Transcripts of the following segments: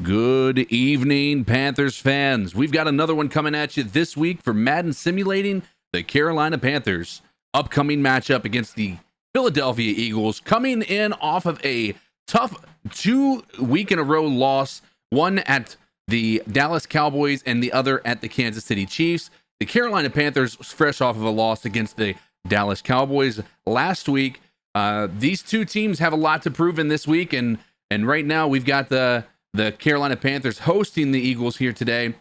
Good evening, Panthers fans. We've got another one coming at you this week for Madden simulating the Carolina Panthers' upcoming matchup against the Philadelphia Eagles, coming in off of a tough 2-week-in-a-row loss, one at the Dallas Cowboys and the other at the Kansas City Chiefs. The Carolina Panthers fresh off of a loss against the Dallas Cowboys last week. These two teams have a lot to prove in this week, and right now we've got the Carolina Panthers hosting the Eagles here today.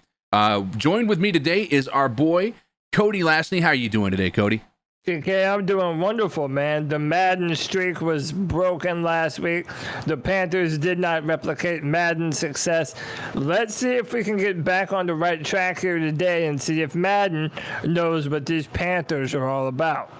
Joined with me today is our boy, Cody Lashney. How are you doing today, Cody? Okay, I'm doing wonderful, man. The Madden streak was broken last week. The Panthers did not replicate Madden's success. Let's see if we can get back on the right track here today and see if Madden knows what these Panthers are all about.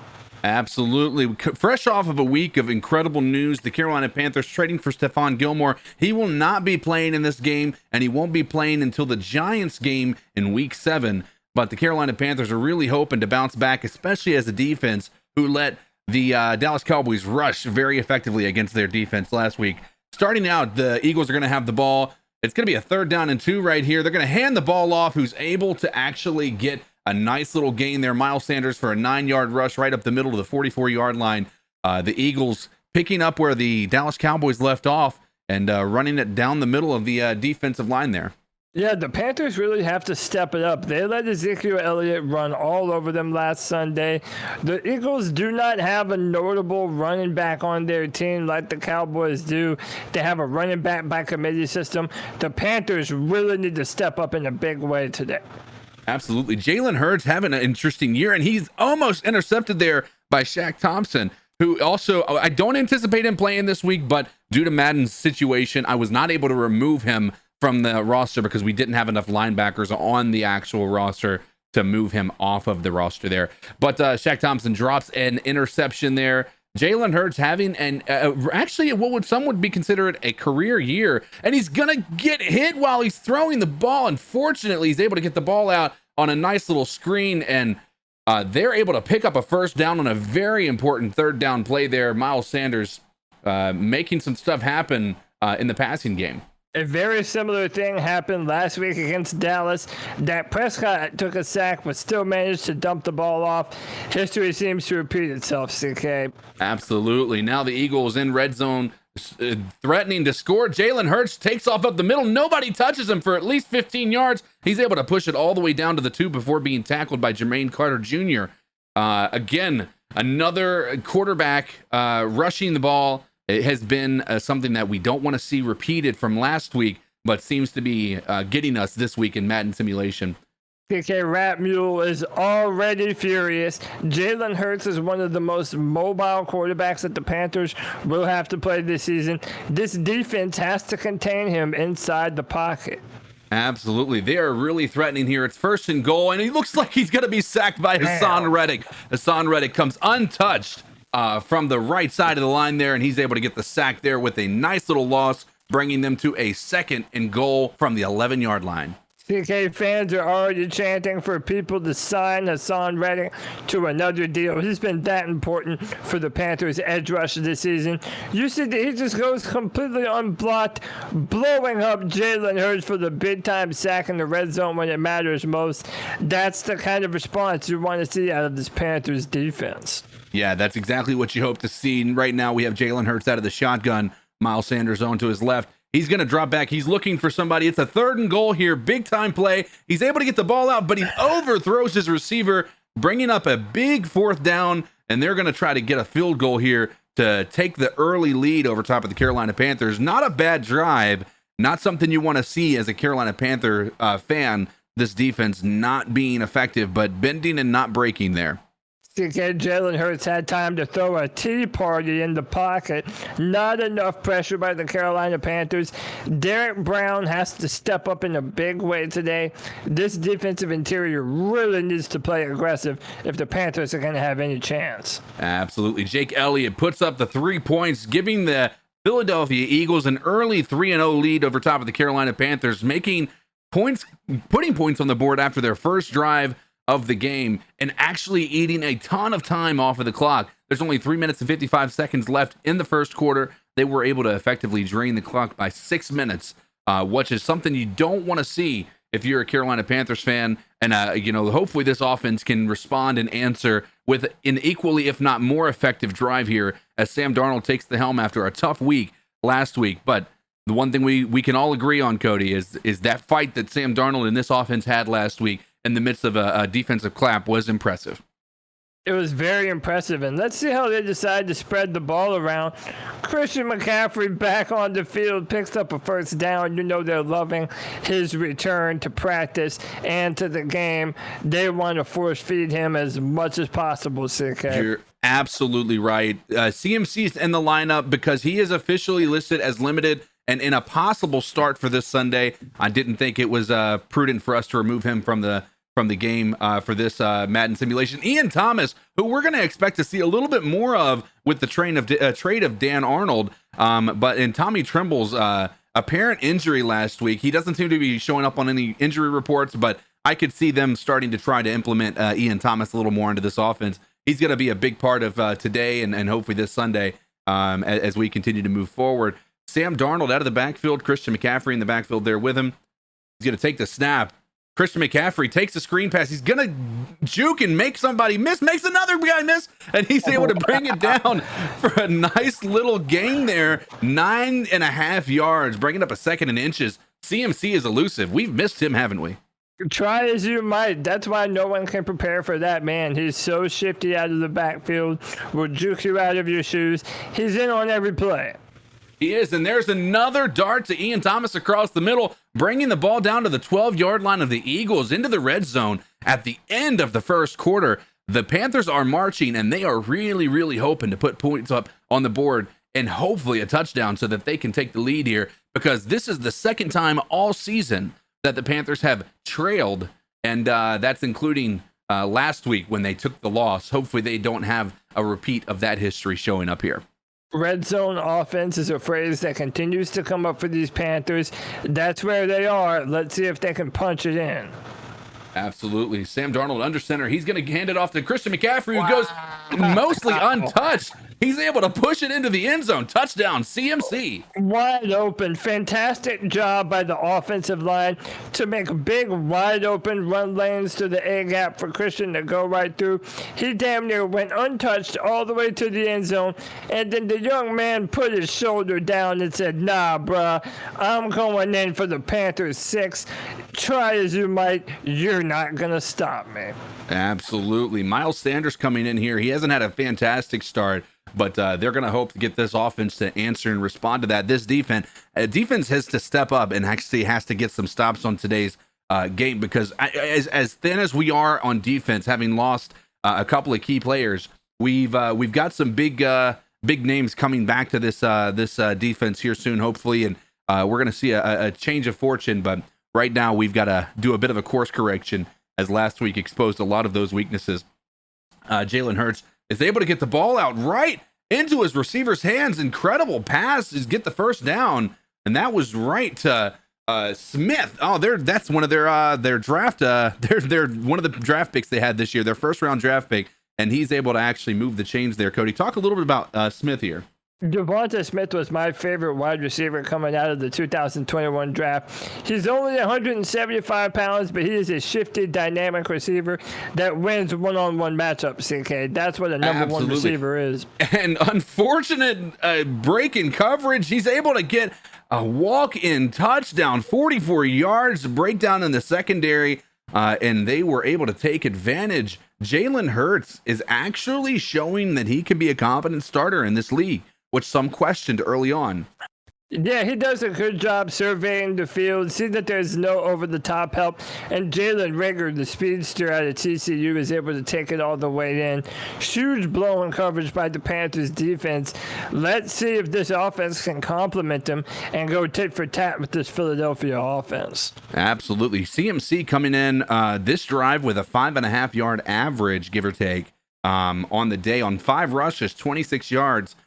Absolutely. Fresh off of a week of incredible news, the Carolina Panthers trading for Stephon Gilmore. He will not be playing in this game, and he won't be playing until the Giants game in Week 7. But the Carolina Panthers are really hoping to bounce back, especially as a defense who let the Dallas Cowboys rush very effectively against their defense last week. Starting out, the Eagles are going to have the ball. It's going to be a 3rd down and 2 right here. They're going to hand the ball off, who's able to actually get a nice little gain there. Miles Sanders for a 9-yard rush right up the middle of the 44-yard line. The Eagles picking up where the Dallas Cowboys left off and running it down the middle of the defensive line there. Yeah, the Panthers really have to step it up. They let Ezekiel Elliott run all over them last Sunday. The Eagles do not have a notable running back on their team like the Cowboys do. They have a running back by committee system. The Panthers really need to step up in a big way today. Absolutely. Jalen Hurts having an interesting year, and he's almost intercepted there by Shaq Thompson, who also, I don't anticipate him playing this week, but due to Madden's situation, I was not able to remove him from the roster because we didn't have enough linebackers on the actual roster to move him off of the roster there. But Shaq Thompson drops an interception there. Jalen Hurts having actually what some would be considered a career year, and he's gonna get hit while he's throwing the ball. Unfortunately, he's able to get the ball out on a nice little screen, and they're able to pick up a 1st down on a very important 3rd down play there. Miles Sanders making some stuff happen in the passing game. A very similar thing happened last week against Dallas. Dak Prescott took a sack but still managed to dump the ball off. History seems to repeat itself, CK. Absolutely. Now the Eagles in red zone, threatening to score. Jalen Hurts takes off up the middle. Nobody touches him for at least 15 yards. He's able to push it all the way down to the 2 before being tackled by Jermaine Carter Jr. Again, another quarterback rushing the ball. It has been something that we don't want to see repeated from last week, but seems to be getting us this week in Madden simulation. PK Rat Mule is already furious. Jalen Hurts is one of the most mobile quarterbacks that the Panthers will have to play this season. This defense has to contain him inside the pocket. Absolutely. They are really threatening here. It's 1st and goal, and he looks like he's going to be sacked by Hassan Reddick. Hassan Reddick comes untouched from the right side of the line there, and he's able to get the sack there with a nice little loss, bringing them to a 2nd and goal from the 11-yard line. CK fans are already chanting for people to sign Hassan Reddick to another deal. He's been that important for the Panthers' edge rush this season. You see that he just goes completely unblocked, blowing up Jalen Hurts for the big-time sack in the red zone when it matters most. That's the kind of response you want to see out of this Panthers defense. Yeah, that's exactly what you hope to see. And right now we have Jalen Hurts out of the shotgun. Miles Sanders on to his left. He's going to drop back. He's looking for somebody. It's a 3rd and goal here. Big time play. He's able to get the ball out, but he overthrows his receiver, bringing up a big 4th down. And they're going to try to get a field goal here to take the early lead over top of the Carolina Panthers. Not a bad drive. Not something you want to see as a Carolina Panther fan. This defense not being effective, but bending and not breaking there. Jalen Hurts had time to throw a tea party in the pocket. Not enough pressure by the Carolina Panthers. Derek Brown has to step up in a big way today. This defensive interior really needs to play aggressive if the Panthers are going to have any chance. Absolutely. Jake Elliott puts up the 3 points, giving the Philadelphia Eagles an early 3-0 lead over top of the Carolina Panthers, making points, putting points on the board after their first drive of the game and actually eating a ton of time off of the clock. There's only 3 minutes and 55 seconds left in the first quarter. They were able to effectively drain the clock by 6 minutes which is something you don't want to see if you're a Carolina Panthers fan. And, hopefully this offense can respond and answer with an equally, if not more effective drive here as Sam Darnold takes the helm after a tough week last week. But the one thing we can all agree on, Cody, is that fight that Sam Darnold and this offense had last week in the midst of a defensive clap was impressive. It was very impressive, and let's see how they decide to spread the ball around. Christian McCaffrey back on the field, picks up a first down. You know they're loving his return to practice and to the game. They want to force feed him as much as possible, CK. You're absolutely right. CMC's in the lineup because he is officially listed as limited and in a possible start for this Sunday. I didn't think it was prudent for us to remove him from the game for this Madden simulation. Ian Thomas, who we're going to expect to see a little bit more of with the trade of Dan Arnold, but in Tommy Tremble's apparent injury last week, he doesn't seem to be showing up on any injury reports, but I could see them starting to try to implement Ian Thomas a little more into this offense. He's going to be a big part of today and hopefully this Sunday as we continue to move forward. Sam Darnold out of the backfield, Christian McCaffrey in the backfield there with him. He's going to take the snap. Christian McCaffrey takes a screen pass. He's going to juke and make somebody miss, makes another guy miss, and he's able to bring it down for a nice little gain there. 9.5 yards, bringing up a second in inches. CMC is elusive. We've missed him, haven't we? Try as you might. That's why no one can prepare for that man. He's so shifty out of the backfield, will juke you out of your shoes. He's in on every play. He is, and there's another dart to Ian Thomas across the middle, bringing the ball down to the 12-yard line of the Eagles into the red zone at the end of the first quarter. The Panthers are marching, and they are really, really hoping to put points up on the board and hopefully a touchdown so that they can take the lead here, because this is the second time all season that the Panthers have trailed, and that's including last week when they took the loss. Hopefully they don't have a repeat of that history showing up here. Red zone offense is a phrase that continues to come up for these Panthers. That's where they are. Let's see if they can punch it in. Absolutely. Sam Darnold under center. He's going to hand it off to Christian McCaffrey, who goes mostly untouched. He's able to push it into the end zone. Touchdown, CMC. Wide open. Fantastic job by the offensive line to make big, wide open run lanes to the A-gap for Christian to go right through. He damn near went untouched all the way to the end zone, and then the young man put his shoulder down and said, nah, bruh, I'm going in for the Panthers 6. Try as you might, you're not going to stop me. Absolutely. Miles Sanders coming in here. He hasn't had a fantastic start, but they're going to hope to get this offense to answer and respond to that. This defense has to step up and actually has to get some stops on today's game, because as thin as we are on defense, having lost a couple of key players, we've got some big names coming back to this defense here soon, hopefully, and we're going to see a change of fortune. But right now, we've got to do a bit of a course correction, as last week exposed a lot of those weaknesses. Jalen Hurts is able to get the ball out right into his receiver's hands. Incredible pass is get the first down, and that was right to Smith. Oh, that's one of their draft. They're one of the draft picks they had this year, their first round draft pick, and he's able to actually move the chains there. Cody, talk a little bit about Smith here. Devonta Smith was my favorite wide receiver coming out of the 2021 draft. He's only 175 pounds, but he is a shifty, dynamic receiver that wins one-on-one matchups, CK. That's what a number one receiver is. And unfortunate break in coverage. He's able to get a walk-in touchdown, 44 yards, breakdown in the secondary, and they were able to take advantage. Jalen Hurts is actually showing that he can be a competent starter in this league, which some questioned early on. Yeah, he does a good job surveying the field, see that there's no over-the-top help, and Jalen Reagor, the speedster out of TCU, is able to take it all the way in. Huge blow-in coverage by the Panthers defense. Let's see if this offense can complement them and go tit for tat with this Philadelphia offense. Absolutely. CMC coming in this drive with a 5.5-yard average, give or take, on the day, on 5 rushes, 26 yards.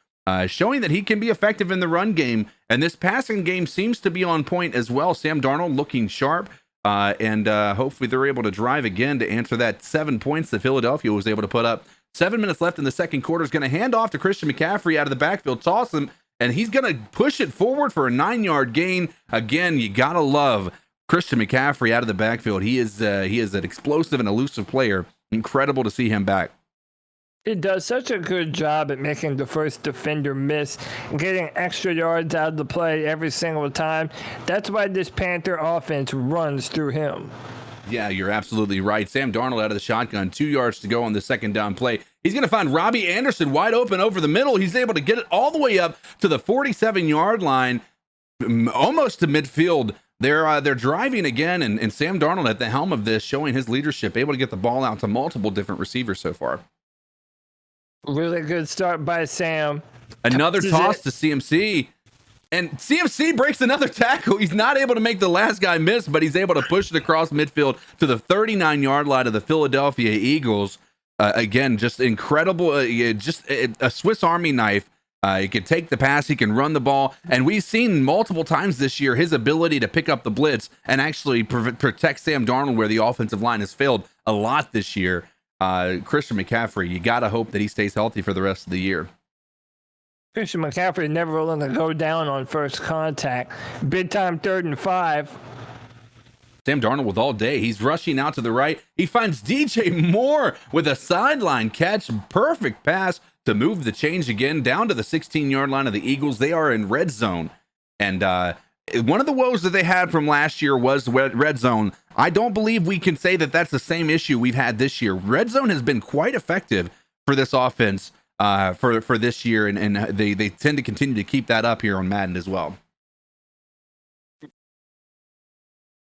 Showing that he can be effective in the run game, and this passing game seems to be on point as well. Sam Darnold looking sharp, and hopefully they're able to drive again to answer that 7 points that Philadelphia was able to put up. 7 minutes left in the second quarter. Is going to hand off to Christian McCaffrey out of the backfield, toss him, and he's going to push it forward for a 9-yard gain. Again, you got to love Christian McCaffrey out of the backfield. He is an explosive and elusive player. Incredible to see him back. He does such a good job at making the first defender miss and getting extra yards out of the play every single time. That's why this Panther offense runs through him. Yeah, you're absolutely right. Sam Darnold out of the shotgun, 2 yards to go on the second down play. He's going to find Robbie Anderson wide open over the middle. He's able to get it all the way up to the 47-yard line, almost to midfield. They're driving again, and Sam Darnold at the helm of this, showing his leadership, able to get the ball out to multiple different receivers so far. Really good start by Sam. Another toss to CMC. And CMC breaks another tackle. He's not able to make the last guy miss, but he's able to push it across midfield to the 39-yard line of the Philadelphia Eagles. Again, just incredible. Just a Swiss Army knife. He can take the pass. He can run the ball. And we've seen multiple times this year his ability to pick up the blitz and actually protect Sam Darnold where the offensive line has failed a lot this year. Christian McCaffrey, you got to hope that he stays healthy for the rest of the year. Christian McCaffrey never willing to go down on first contact. Big time 3rd and 5. Sam Darnold with all day. He's rushing out to the right. He finds DJ Moore with a sideline catch. Perfect pass to move the change again down to the 16-yard line of the Eagles. They are in red zone. And one of the woes that they had from last year was red zone. I don't believe we can say that that's the same issue we've had this year. Red zone has been quite effective for this offense for this year, and they tend to continue to keep that up here on Madden as well.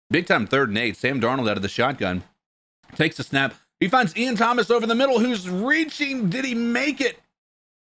Big time 3rd and 8. Sam Darnold out of the shotgun. Takes a snap. He finds Ian Thomas over the middle, who's reaching. Did he make it?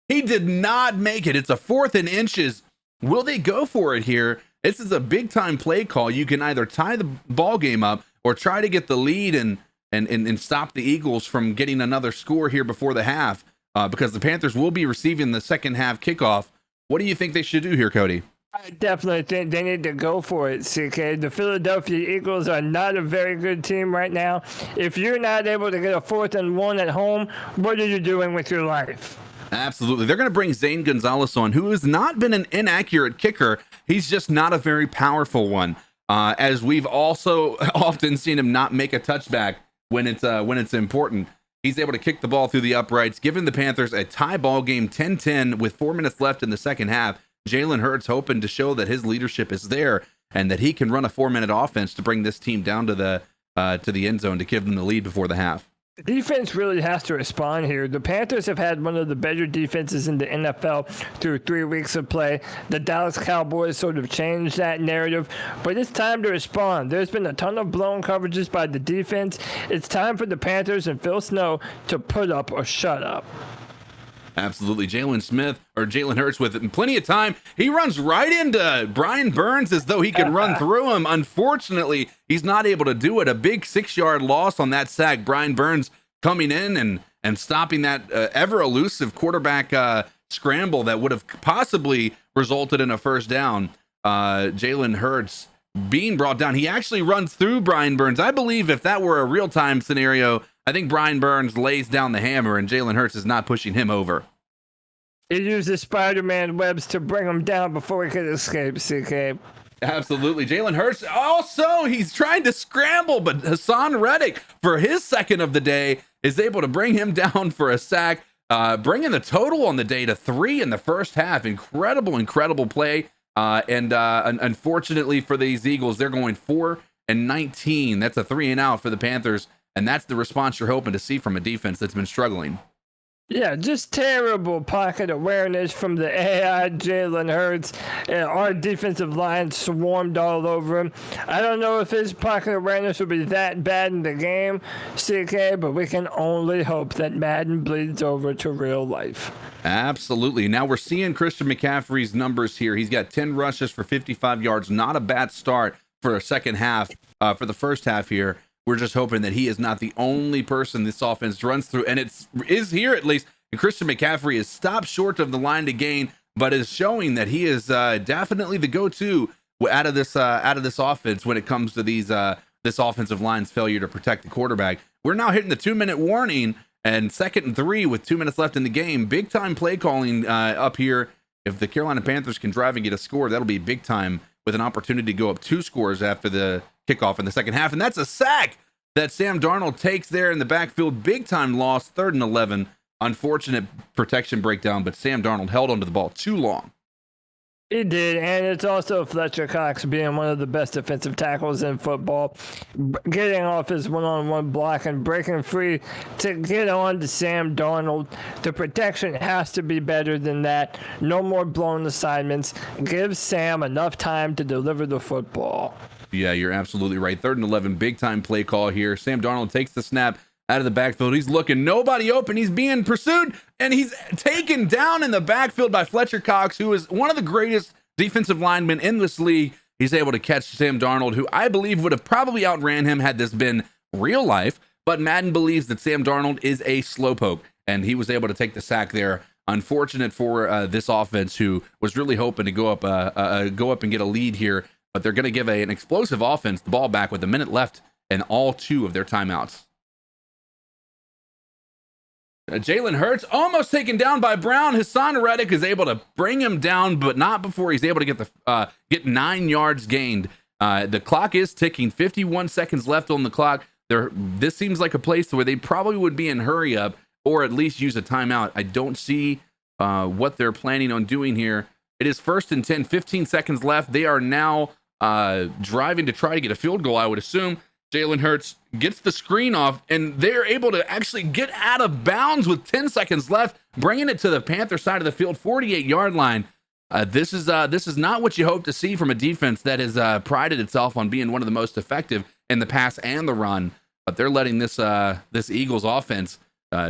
He did not make it. It's a 4th and inches. Will they go for it here? This is a big time play call. You can either tie the ball game up or try to get the lead and stop the Eagles from getting another score here before the half, because the Panthers will be receiving the second half kickoff. What do you think they should do here, Cody? I definitely think they need to go for it, CK. The Philadelphia Eagles are not a very good team right now. If you're not able to get a 4th and 1 at home, what are you doing with your life? Absolutely. They're going to bring Zane Gonzalez on, who has not been an inaccurate kicker. He's just not a very powerful one, as we've also often seen him not make a touchback when it's important. He's able to kick the ball through the uprights, giving the Panthers a tie ball game 10-10 with 4 minutes left in the second half. Jalen Hurts hoping to show that his leadership is there and that he can run a 4-minute offense to bring this team down to the end zone to give them the lead before the half. Defense really has to respond here. The Panthers have had one of the better defenses in the NFL through 3 weeks of play. The Dallas Cowboys sort of changed that narrative, but it's time to respond. There's been a ton of blown coverages by the defense. It's time for the Panthers and Phil Snow to put up or shut up. Absolutely. Jalen Hurts with plenty of time. He runs right into Brian Burns as though he could run through him. Unfortunately, he's not able to do it. A big 6-yard loss on that sack. Brian Burns coming in and stopping that ever elusive quarterback scramble that would have possibly resulted in a first down. Jalen Hurts being brought down. He actually runs through Brian Burns. I believe if that were a real-time scenario, I think Brian Burns lays down the hammer and Jalen Hurts is not pushing him over. He uses Spider-Man webs to bring him down before he could escape, CK. Absolutely. Jalen Hurts also, he's trying to scramble, but Hassan Reddick, for his second of the day, is able to bring him down for a sack, bringing the total on the day to 3 in the first half. Incredible play. Unfortunately for these Eagles, they're going 4-19. That's a 3 and out for the Panthers. And that's the response you're hoping to see from a defense that's been struggling. Yeah, just terrible pocket awareness from the AI Jalen Hurts. Our defensive line swarmed all over him. I don't know if his pocket awareness will be that bad in the game, CK, but we can only hope that Madden bleeds over to real life. Absolutely. Now we're seeing Christian McCaffrey's numbers here. He's got 10 rushes for 55 yards. Not a bad start for a second half, for the first half here. We're just hoping that he is not the only person this offense runs through, and it is here at least. And Christian McCaffrey is stopped short of the line to gain, but is showing that he is definitely the go-to out of this offense when it comes to this offensive line's failure to protect the quarterback. We're now hitting the 2-minute warning and 2nd and 3 with 2 minutes left in the game. Big time play calling up here If the Carolina Panthers can drive and get a score, that'll be big time, with an opportunity to go up 2 scores after the kickoff in the second half. And that's a sack that Sam Darnold takes there in the backfield. Big time loss, 3rd and 11. Unfortunate protection breakdown, but Sam Darnold held onto the ball too long. He did, and it's also Fletcher Cox being one of the best defensive tackles in football, getting off his one-on-one block and breaking free to get on to Sam Darnold. The protection has to be better than that. No more blown assignments. Give Sam enough time to deliver the football. Yeah, you're absolutely right. 3rd and 11, big-time play call here. Sam Darnold takes the snap out of the backfield. He's looking, nobody open. He's being pursued, and he's taken down in the backfield by Fletcher Cox, who is one of the greatest defensive linemen in this league. He's able to catch Sam Darnold, who I believe would have probably outran him had this been real life, but Madden believes that Sam Darnold is a slowpoke, and he was able to take the sack there. Unfortunate for this offense, who was really hoping to go up and get a lead here, but they're going to give an explosive offense the ball back with a minute left and all 2 of their timeouts. Jalen Hurts almost taken down by Brown. Hassan Reddick is able to bring him down, but not before he's able to get 9 yards gained. The clock is ticking. 51 seconds left on the clock. This seems like a place where they probably would be in hurry up, or at least use a timeout. I don't see what they're planning on doing here. It is 1st and 10. 15 seconds left. They are now driving to try to get a field goal, I would assume. Jalen Hurts gets the screen off, and they're able to actually get out of bounds with 10 seconds left, bringing it to the Panther side of the field, 48-yard line. This is not what you hope to see from a defense that has prided itself on being one of the most effective in the pass and the run. But they're letting this Eagles offense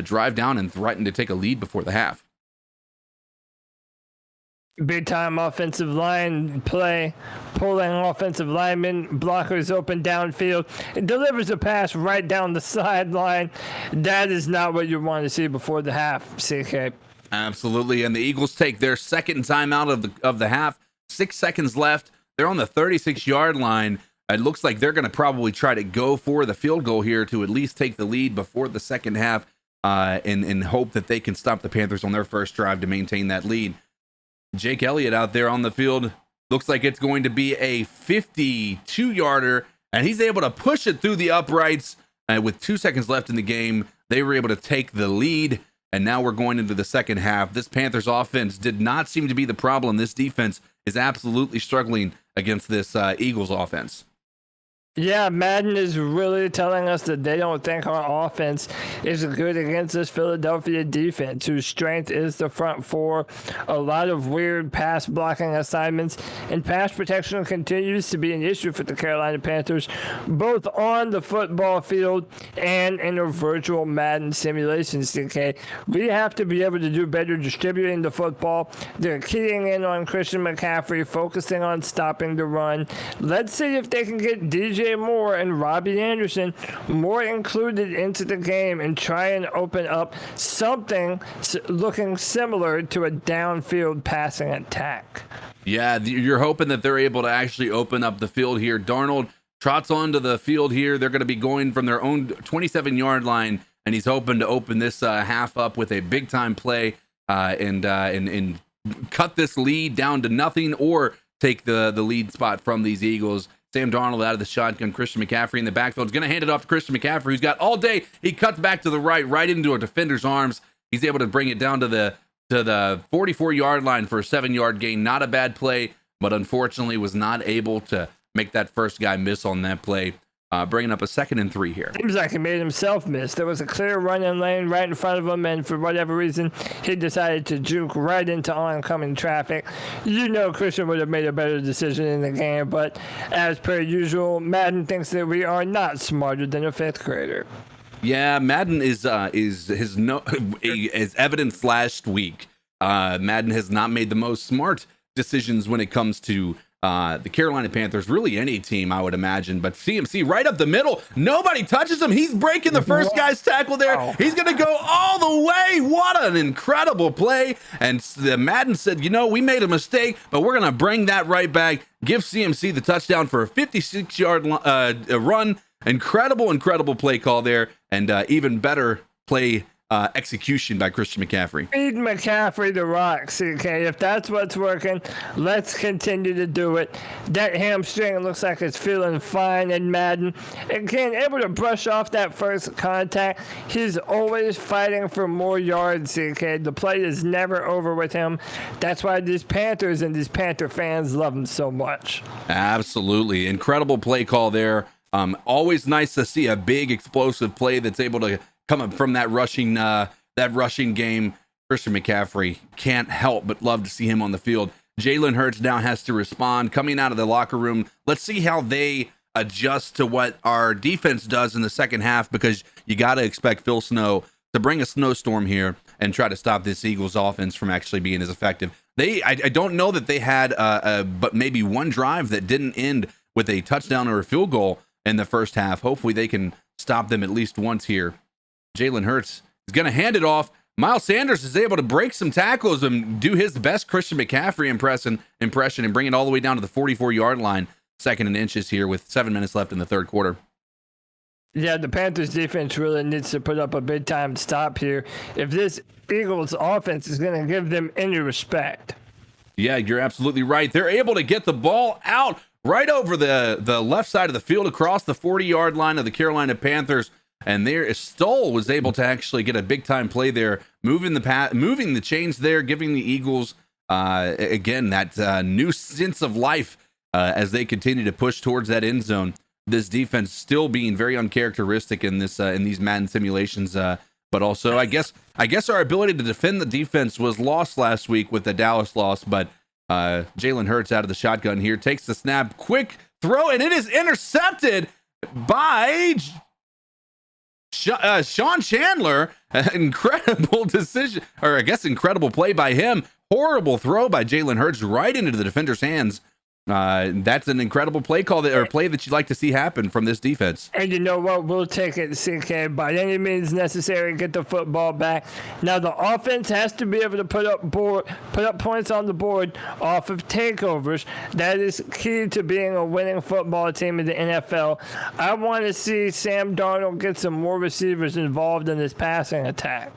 drive down and threaten to take a lead before the half. Big time offensive line play, pulling offensive linemen, blockers open downfield. It delivers a pass right down the sideline. That is not what you want to see before the half, CK. Absolutely, and the Eagles take their second timeout of the half. 6 seconds left. They're on the 36-yard line. It looks like they're going to probably try to go for the field goal here to at least take the lead before the second half, and hope that they can stop the Panthers on their first drive to maintain that lead. Jake Elliott out there on the field. Looks like it's going to be a 52-yarder, and he's able to push it through the uprights. With 2 seconds left in the game, they were able to take the lead, and now we're going into the second half. This Panthers offense did not seem to be the problem. This defense is absolutely struggling against this Eagles offense. Yeah, Madden is really telling us that they don't think our offense is good against this Philadelphia defense, whose strength is the front four. A lot of weird pass blocking assignments, and pass protection continues to be an issue for the Carolina Panthers, both on the football field and in a virtual Madden simulation, CK. We have to be able to do better distributing the football. They're keying in on Christian McCaffrey, focusing on stopping the run. Let's see if they can get DJ Moore and Robbie Anderson more included into the game and try and open up something looking similar to a downfield passing attack. Yeah, you're hoping that they're able to actually open up the field here. Darnold trots onto the field here. They're going to be going from their own 27-yard line, and he's hoping to open this half up with a big-time play and cut this lead down to nothing, or take the lead spot from these Eagles. Sam Darnold out of the shotgun. Christian McCaffrey in the backfield is going to hand it off to Christian McCaffrey, who's got all day. He cuts back to the right into a defender's arms. He's able to bring it down to the 44-yard line for a 7-yard gain. Not a bad play, but unfortunately was not able to make that first guy miss on that play. Bringing up a 2nd and 3 here. Seems like he made himself miss. There was a clear running lane right in front of him, and for whatever reason, he decided to juke right into oncoming traffic. You know Christian would have made a better decision in the game, but as per usual, Madden thinks that we are not smarter than a 5th grader. Yeah, Madden is evidenced last week. Madden has not made the most smart decisions when it comes to the Carolina Panthers, really any team, I would imagine. But CMC right up the middle. Nobody touches him. He's breaking the first guy's tackle there. He's going to go all the way. What an incredible play. And the Madden said, we made a mistake, but we're going to bring that right back. Give CMC the touchdown for a 56-yard run. Incredible play call there. And even better play execution by Christian McCaffrey. Feed McCaffrey the rocks, okay? If that's what's working, let's continue to do it. That hamstring looks like it's feeling fine in Madden. Again, able to brush off that first contact. He's always fighting for more yards, okay? The play is never over with him. That's why these Panthers and these Panther fans love him so much. Absolutely. Incredible play call there. Always nice to see a big explosive play that's able to come up from that rushing game. Christian McCaffrey, can't help but love to see him on the field. Jalen Hurts now has to respond. Coming out of the locker room, let's see how they adjust to what our defense does in the second half, because you got to expect Phil Snow to bring a snowstorm here and try to stop this Eagles offense from actually being as effective. I don't know that they had but maybe one drive that didn't end with a touchdown or a field goal in the first half. Hopefully they can stop them at least once here. Jalen Hurts is going to hand it off. Miles Sanders is able to break some tackles and do his best Christian McCaffrey impression and bring it all the way down to the 44-yard line, 2nd and inches here with 7 minutes left in the third quarter. Yeah, the Panthers defense really needs to put up a big time stop here if this Eagles offense is going to give them any respect. Yeah, you're absolutely right. They're able to get the ball out right over the left side of the field across the 40-yard line of the Carolina Panthers. And there, Stoll was able to actually get a big time play there, moving the chains there, giving the Eagles again that new sense of life as they continue to push towards that end zone. This defense still being very uncharacteristic in these Madden simulations, but also I guess our ability to defend the defense was lost last week with the Dallas loss. But Jalen Hurts out of the shotgun here, takes the snap, quick throw, and it is intercepted by Sean Chandler. Incredible decision, or I guess incredible play by him. Horrible throw by Jalen Hurts right into the defender's hands. That's an incredible play that you'd like to see happen from this defense. And you know what? We'll take it, CK, by any means necessary, get the football back. Now the offense has to be able to put up points on the board off of takeovers. That is key to being a winning football team in the NFL. I want to see Sam Darnold get some more receivers involved in this passing attack.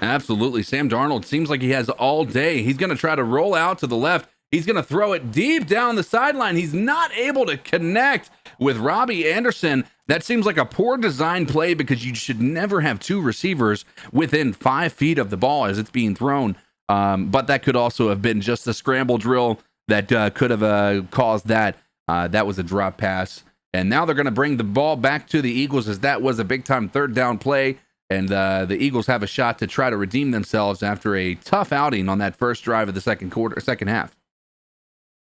Absolutely. Sam Darnold seems like he has all day. He's going to try to roll out to the left. He's going to throw it deep down the sideline. He's not able to connect with Robbie Anderson. That seems like a poor design play, because you should never have two receivers within 5 feet of the ball as it's being thrown. But that could also have been just a scramble drill that could have caused that. That was a drop pass. And now they're going to bring the ball back to the Eagles, as that was a big-time third down play. And the Eagles have a shot to try to redeem themselves after a tough outing on that first drive of the second half.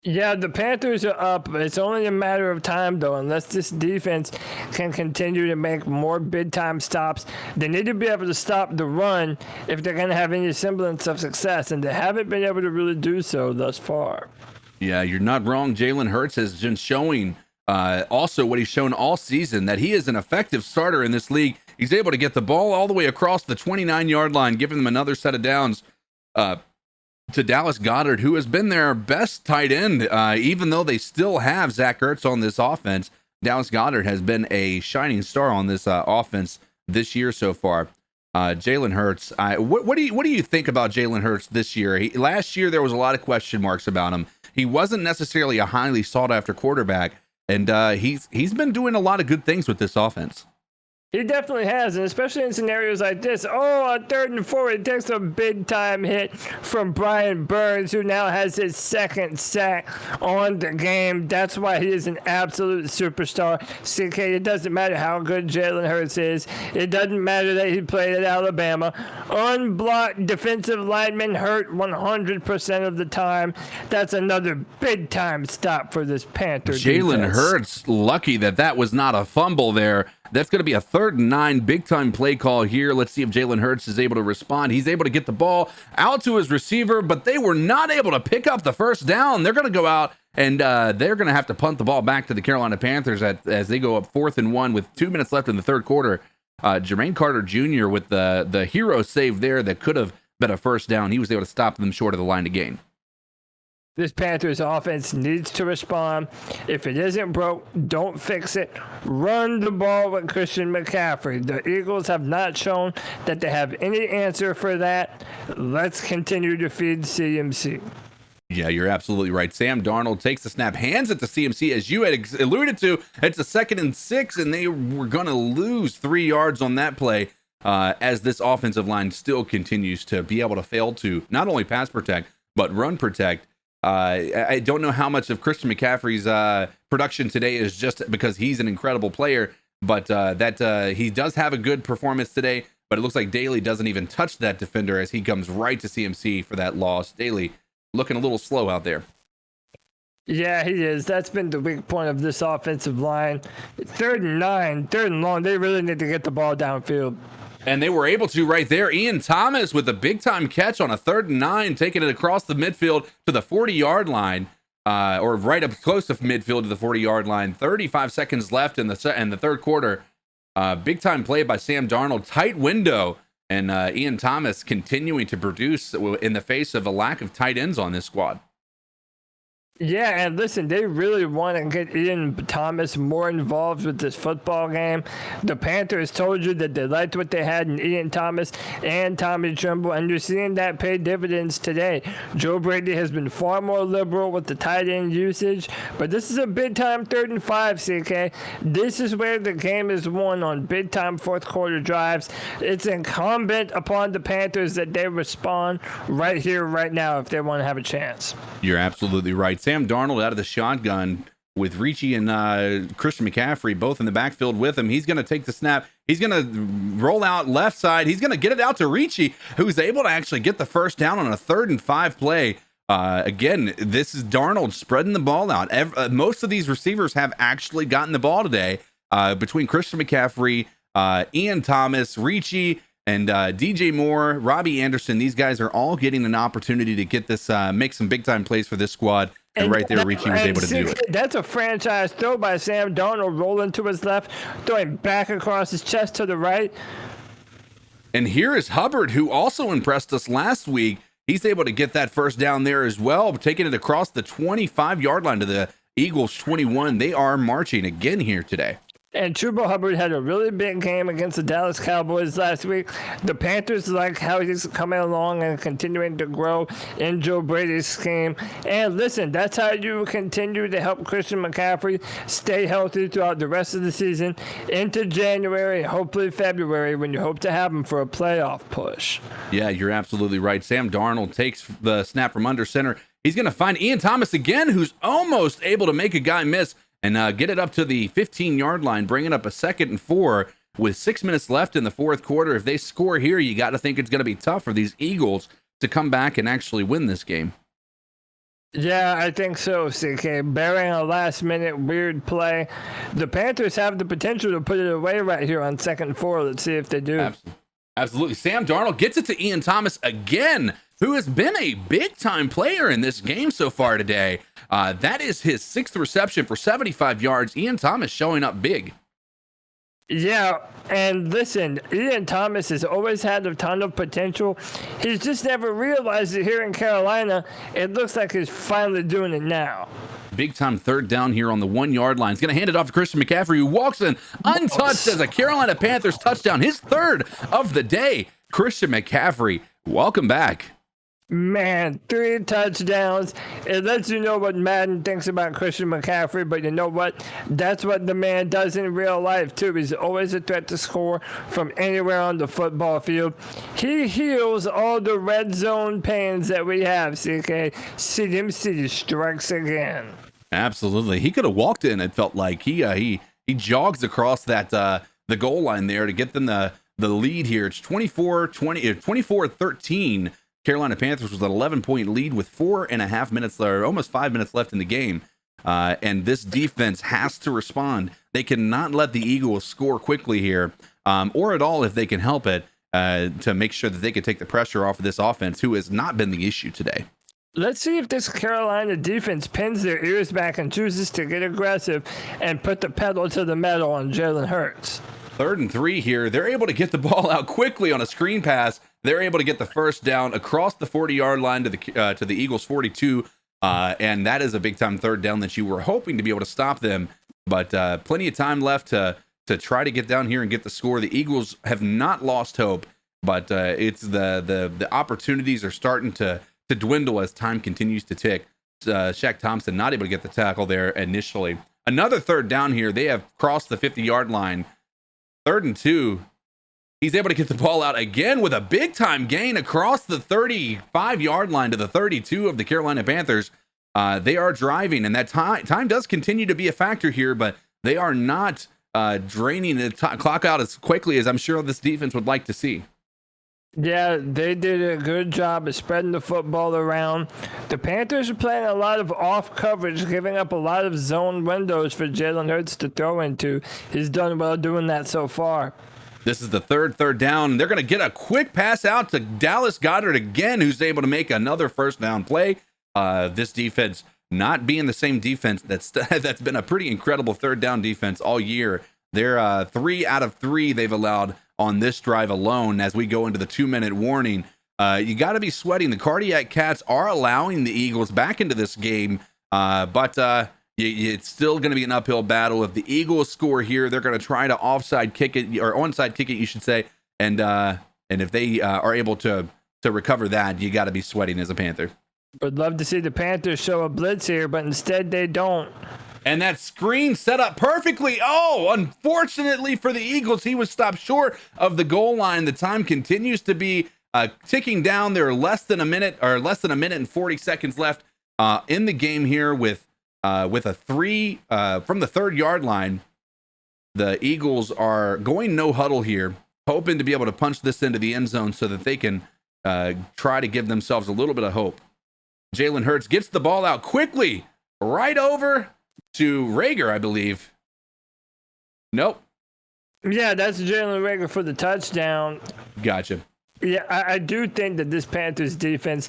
Yeah, the Panthers are up. It's only a matter of time, though, unless this defense can continue to make more big-time stops. They need to be able to stop the run if they're going to have any semblance of success, and they haven't been able to really do so thus far. Yeah, you're not wrong. Jalen Hurts has been showing also what he's shown all season, that he is an effective starter in this league. He's able to get the ball all the way across the 29-yard line, giving them another set of downs to Dallas Goedert, who has been their best tight end, even though they still have Zach Ertz on this offense. Dallas Goedert has been a shining star on this offense this year so far. Jalen Hurts, what do you think about Jalen Hurts this year? Last year there was a lot of question marks about him. He wasn't necessarily a highly sought after quarterback, and he's been doing a lot of good things with this offense. He definitely has, and especially in scenarios like this. On 3rd and 4, he takes a big-time hit from Brian Burns, who now has his second sack on the game. That's why he is an absolute superstar. CK, it doesn't matter how good Jalen Hurts is. It doesn't matter that he played at Alabama. Unblocked defensive lineman hurt 100% of the time. That's another big-time stop for this Panther defense. Jalen Hurts, lucky that was not a fumble there. That's going to be a 3rd and 9, big-time play call here. Let's see if Jalen Hurts is able to respond. He's able to get the ball out to his receiver, but they were not able to pick up the first down. They're going to go out, and they're going to have to punt the ball back to the Carolina Panthers as they go up 4th and 1 with 2 minutes left in the third quarter. Jermaine Carter Jr. with the hero save there that could have been a first down. He was able to stop them short of the line to gain. This Panthers offense needs to respond. If it isn't broke, don't fix it. Run the ball with Christian McCaffrey. The Eagles have not shown that they have any answer for that. Let's continue to feed CMC. Yeah, you're absolutely right. Sam Darnold takes the snap, hands it to CMC, as you had alluded to. It's a 2nd and 6, and they were going to lose 3 yards on that play as this offensive line still continues to be able to fail to not only pass protect, but run protect. I don't know how much of Christian McCaffrey's production today is just because he's an incredible player, but that he does have a good performance today, but it looks like Daly doesn't even touch that defender as he comes right to CMC for that loss. Daly looking a little slow out there. Yeah, he is. That's been the weak point of this offensive line. 3rd and 9, 3rd and long. They really need to get the ball downfield. And they were able to right there. Ian Thomas with a big-time catch on a 3rd and 9, taking it across the midfield to the 40-yard line, or right up close to midfield to the 40-yard line. 35 seconds left in the third quarter. Big-time play by Sam Darnold. Tight window. And Ian Thomas continuing to produce in the face of a lack of tight ends on this squad. Yeah, and listen, they really want to get Ian Thomas more involved with this football game. The Panthers told you that they liked what they had in Ian Thomas and Tommy Tremble, and you're seeing that pay dividends today. Joe Brady has been far more liberal with the tight end usage, but this is a big-time 3rd and 5, CK. This is where the game is won on big-time fourth-quarter drives. It's incumbent upon the Panthers that they respond right here, right now, if they want to have a chance. You're absolutely right. Sam Darnold out of the shotgun with Ricci and Christian McCaffrey both in the backfield with him. He's going to take the snap. He's going to roll out left side. He's going to get it out to Ricci, who's able to actually get the first down on a 3rd and 5 play. Again, this is Darnold spreading the ball out. Most of these receivers have actually gotten the ball today between Christian McCaffrey, Ian Thomas, Ricci, and DJ Moore, Robbie Anderson. These guys are all getting an opportunity to get this, make some big-time plays for this squad. And right there, Ricci was able to do it. That's a franchise throw by Sam Darnold, rolling to his left, throwing back across his chest to the right. And here is Hubbard, who also impressed us last week. He's able to get that first down there as well, taking it across the 25-yard line to the Eagles 21. They are marching again here today. And Chuba Hubbard had a really big game against the Dallas Cowboys last week. The Panthers like how he's coming along and continuing to grow in Joe Brady's scheme. And listen, that's how you continue to help Christian McCaffrey stay healthy throughout the rest of the season into January, hopefully February, when you hope to have him for a playoff push. Yeah, you're absolutely right. Sam Darnold takes the snap from under center. He's going to find Ian Thomas again, who's almost able to make a guy miss and get it up to the 15-yard line, bringing up a 2nd and 4 with 6 minutes left in the fourth quarter. If they score here, you got to think it's going to be tough for these Eagles to come back and actually win this game. Yeah, I think so, CK. Bearing a last-minute weird play. The Panthers have the potential to put it away right here on 2nd and 4. Let's see if they do. Absolutely. Sam Darnold gets it to Ian Thomas again, who has been a big-time player in this game so far today. That is his 6th reception for 75 yards. Ian Thomas showing up big. Yeah, and listen, Ian Thomas has always had a ton of potential. He's just never realized it here in Carolina. It looks like he's finally doing it now. Big-time 3rd down here on the 1-yard line. He's going to hand it off to Christian McCaffrey, who walks in untouched as a Carolina Panthers touchdown. His 3rd of the day. Christian McCaffrey, welcome back. Man, 3 touchdowns. It lets you know what Madden thinks about Christian McCaffrey, but you know what? That's what the man does in real life, too. He's always a threat to score from anywhere on the football field. He heals all the red zone pains that we have, CK. CMC strikes again. Absolutely. He could have walked in, it felt like. He jogs across that the goal line there to get them the lead here. It's 24-13. Carolina Panthers was an 11-point lead with 4.5 minutes, or almost 5 minutes left in the game. And this defense has to respond. They cannot let the Eagles score quickly here, or at all if they can help it, to make sure that they can take the pressure off of this offense, who has not been the issue today. Let's see if this Carolina defense pins their ears back and chooses to get aggressive and put the pedal to the metal on Jalen Hurts. 3rd and 3 here. They're able to get the ball out quickly on a screen pass. They're able to get the first down across the 40-yard line to the Eagles 42. And that is a big time third down that you were hoping to be able to stop them. But plenty of time left to try to get down here and get the score. The Eagles have not lost hope, but it's the opportunities are starting to dwindle as time continues to tick. Shaq Thompson not able to get the tackle there initially. Another third down here. They have crossed the 50-yard line. 3rd and 2. He's able to get the ball out again with a big time gain across the 35-yard line to the 32 of the Carolina Panthers. They are driving, and that time does continue to be a factor here, but they are not draining the clock out as quickly as I'm sure this defense would like to see. Yeah, they did a good job of spreading the football around. The Panthers are playing a lot of off coverage, giving up a lot of zone windows for Jalen Hurts to throw into. He's done well doing that so far. This is the third down. They're going to get a quick pass out to Dallas Goedert again, who's able to make another first down play. This defense not being the same defense that's been a pretty incredible third down defense all year. They're 3 out of 3 they've allowed on this drive alone. As we go into the 2-minute warning, you got to be sweating. The Cardiac Cats are allowing the Eagles back into this game, but it's still going to be an uphill battle. If the Eagles score here, they're going to try to onside kick it, you should say, and if they are able to recover that, you got to be sweating as a Panther. Would love to see the Panthers show a blitz here, but instead they don't. And that screen set up perfectly. Oh, unfortunately for the Eagles, he was stopped short of the goal line. The time continues to be ticking down. There are less than a minute and 40 seconds left in the game here with a 3 from the 3rd-yard line. The Eagles are going no huddle here, hoping to be able to punch this into the end zone so that they can try to give themselves a little bit of hope. Jalen Hurts gets the ball out quickly, right over to Rager, I believe. Nope. Yeah, that's Jalen Rager for the touchdown. Gotcha. Yeah, I do think that this Panthers defense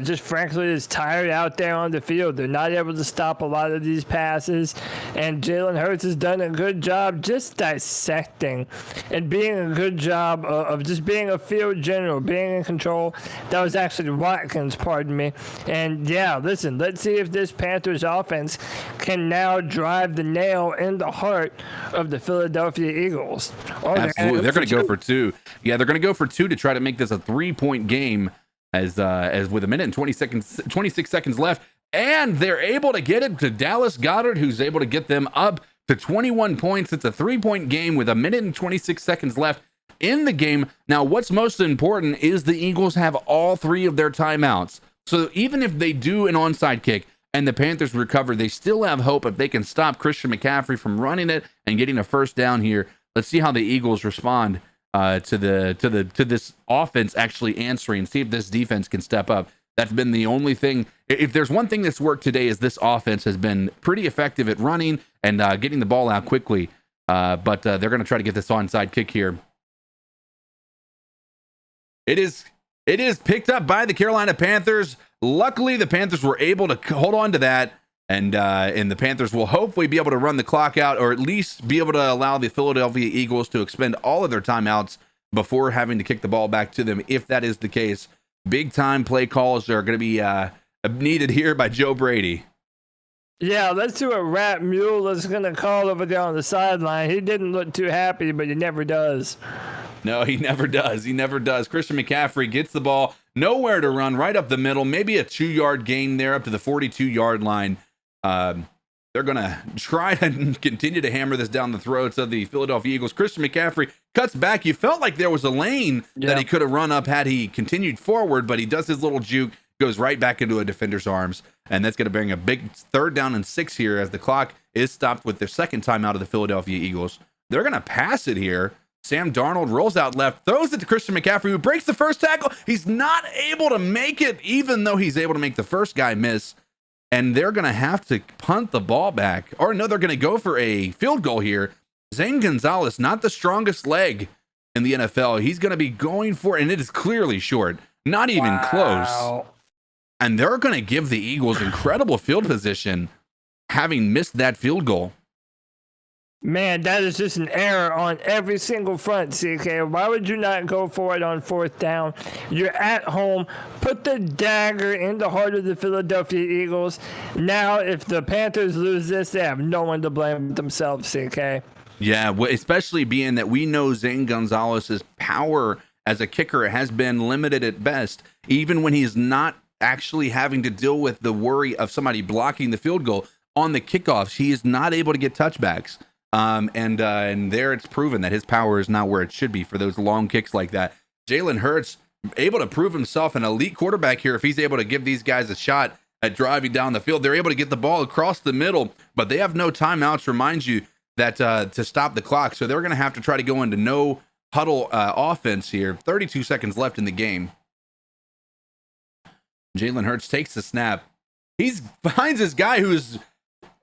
just frankly is tired out there on the field. They're not able to stop a lot of these passes, and Jalen Hurts has done a good job just dissecting and being a good job of just being a field general, being in control. That was actually Watkins, pardon me. And yeah, listen, let's see if this Panthers offense can now drive the nail in the heart of the Philadelphia Eagles. Absolutely, they're going to go for 2. Yeah, they're going to go for 2 to try to make this a 3-point game as with a minute and 26 seconds left, and they're able to get it to Dallas Goedert, who's able to get them up to 21 points. It's a 3-point game with a minute and 26 seconds left in the game. Now, what's most important is the Eagles have all 3 of their timeouts. So even if they do an onside kick and the Panthers recover, they still have hope if they can stop Christian McCaffrey from running it and getting a first down here. Let's see how the Eagles respond to this offense actually answering. See if this defense can step up. That's been the only thing. If there's one thing that's worked today, is this offense has been pretty effective at running and getting the ball out quickly. But they're going to try to get this onside kick here. It is picked up by the Carolina Panthers. Luckily, the Panthers were able to hold on to that. And the Panthers will hopefully be able to run the clock out, or at least be able to allow the Philadelphia Eagles to expend all of their timeouts before having to kick the ball back to them. If that is the case, big time play calls are going to be needed here by Joe Brady. Yeah, let's see what Rat Mule is going to call over there on the sideline. He didn't look too happy, but he never does. No, he never does. He never does. Christian McCaffrey gets the ball, nowhere to run, right up the middle, maybe a 2-yard gain there up to the 42-yard line. They're going to try to continue to hammer this down the throats of the Philadelphia Eagles. Christian McCaffrey cuts back. You felt like there was a lane that he could have run up had he continued forward, but he does his little juke, goes right back into a defender's arms, and that's going to bring a big 3rd down and 6 here as the clock is stopped with their second time out of the Philadelphia Eagles. They're going to pass it here. Sam Darnold rolls out left, throws it to Christian McCaffrey, who breaks the first tackle. He's not able to make it, even though he's able to make the first guy miss. And they're going to have to punt the ball back. Or no, they're going to go for a field goal here. Zane Gonzalez, not the strongest leg in the NFL. He's going to be going for it, and it is clearly short. Not even close. And they're going to give the Eagles incredible field position, having missed that field goal. Man, that is just an error on every single front, CK. Why would you not go for it on 4th down? You're at home. Put the dagger in the heart of the Philadelphia Eagles. Now, if the Panthers lose this, they have no one to blame but themselves, CK. Yeah, especially being that we know Zane Gonzalez's power as a kicker has been limited at best, even when he's not actually having to deal with the worry of somebody blocking the field goal on the kickoffs. He is not able to get touchbacks. And there it's proven that his power is not where it should be for those long kicks like that. Jalen Hurts able to prove himself an elite quarterback here if he's able to give these guys a shot at driving down the field. They're able to get the ball across the middle, but they have no timeouts. Reminds you that to stop the clock, so they're going to have to try to go into no huddle offense here. 32 seconds left in the game. Jalen Hurts takes the snap. He's finds this guy who's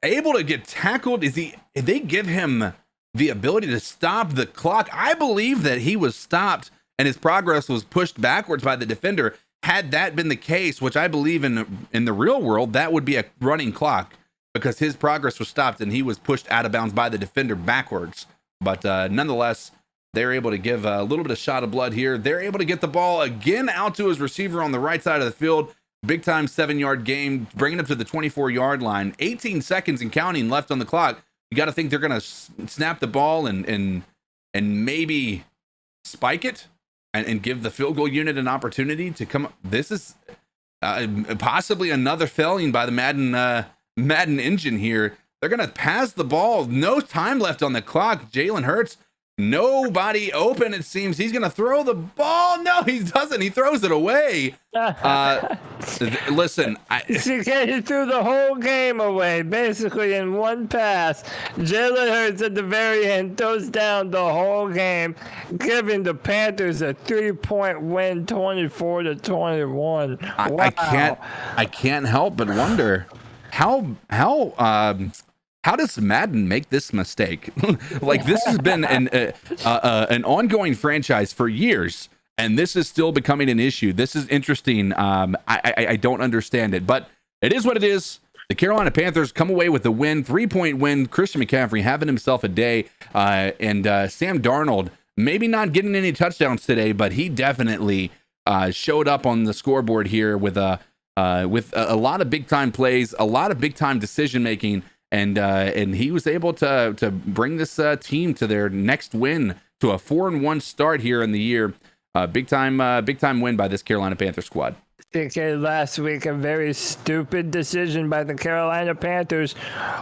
able to get tackled. They give him the ability to stop the clock. I believe that he was stopped and his progress was pushed backwards by the defender. Had that been the case, which I believe in the real world, that would be a running clock because his progress was stopped and he was pushed out of bounds by the defender backwards. But nonetheless, they're able to give a little bit of shot of blood here. They're able to get the ball again out to his receiver on the right side of the field. Big time 7-yard game, bringing up to the 24-yard line. 18 seconds and counting left on the clock. You got to think they're going to snap the ball and maybe spike it and give the field goal unit an opportunity to come. This is possibly another failing by the Madden engine here. They're going to pass the ball. No time left on the clock. Jalen Hurts, nobody open, it seems. He's going to throw the ball. No, he doesn't. He throws it away. Listen. He threw the whole game away, basically in one pass. Jalen Hurts at the very end throws down the whole game, giving the Panthers a 3-point win, 24-21. Wow. I can't help but wonder how does Madden make this mistake? Like, this has been an ongoing franchise for years, and this is still becoming an issue. This is interesting. I don't understand it, but it is what it is. The Carolina Panthers come away with the win, 3-point win. Christian McCaffrey having himself a day, and Sam Darnold maybe not getting any touchdowns today, but he definitely showed up on the scoreboard here with a lot of big time plays, a lot of big time decision making. And he was able to bring this team to their next win, to a 4-1 start here in the year. Big time win by this Carolina Panthers squad. Last week, a very stupid decision by the Carolina Panthers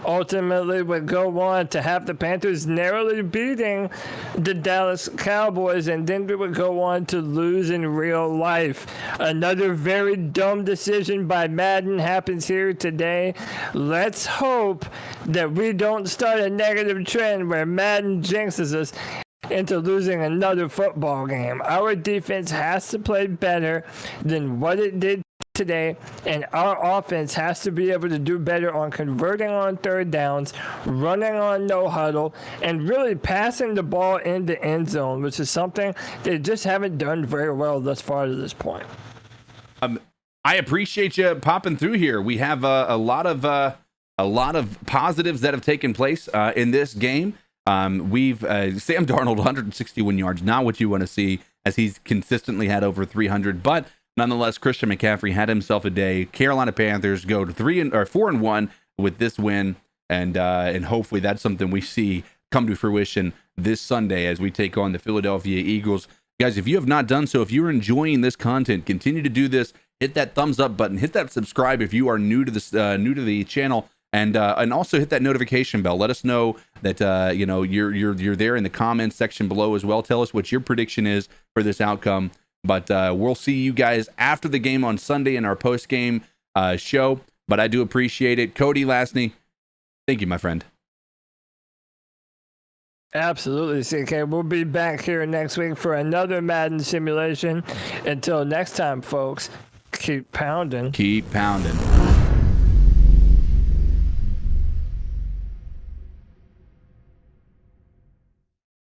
ultimately would go on to have the Panthers narrowly beating the Dallas Cowboys, and then we would go on to lose in real life. Another very dumb decision by Madden happens here today. Let's hope that we don't start a negative trend where Madden jinxes us into losing another football game. Our defense has to play better than what it did today, and our offense has to be able to do better on converting on 3rd downs, running on no huddle, and really passing the ball in the end zone, which is something they just haven't done very well thus far to this point. I appreciate you popping through here. We have a lot of positives that have taken place in this game. We've Sam Darnold 161 yards, not what you want to see, as he's consistently had over 300, but nonetheless, Christian McCaffrey had himself a day. Carolina Panthers go to 4-1 with this win, and hopefully that's something we see come to fruition this Sunday as we take on the Philadelphia Eagles. Guys, if you have not done so, if you're enjoying this content, continue to do this. Hit that thumbs up button. Hit that subscribe if you are new to this new to the channel. And also hit that notification bell. Let us know that you're there in the comments section below as well. Tell us what your prediction is for this outcome. But we'll see you guys after the game on Sunday in our post-game show. But I do appreciate it. Cody Lasney, thank you, my friend. Absolutely, CK. We'll be back here next week for another Madden simulation. Until next time, folks, keep pounding. Keep pounding.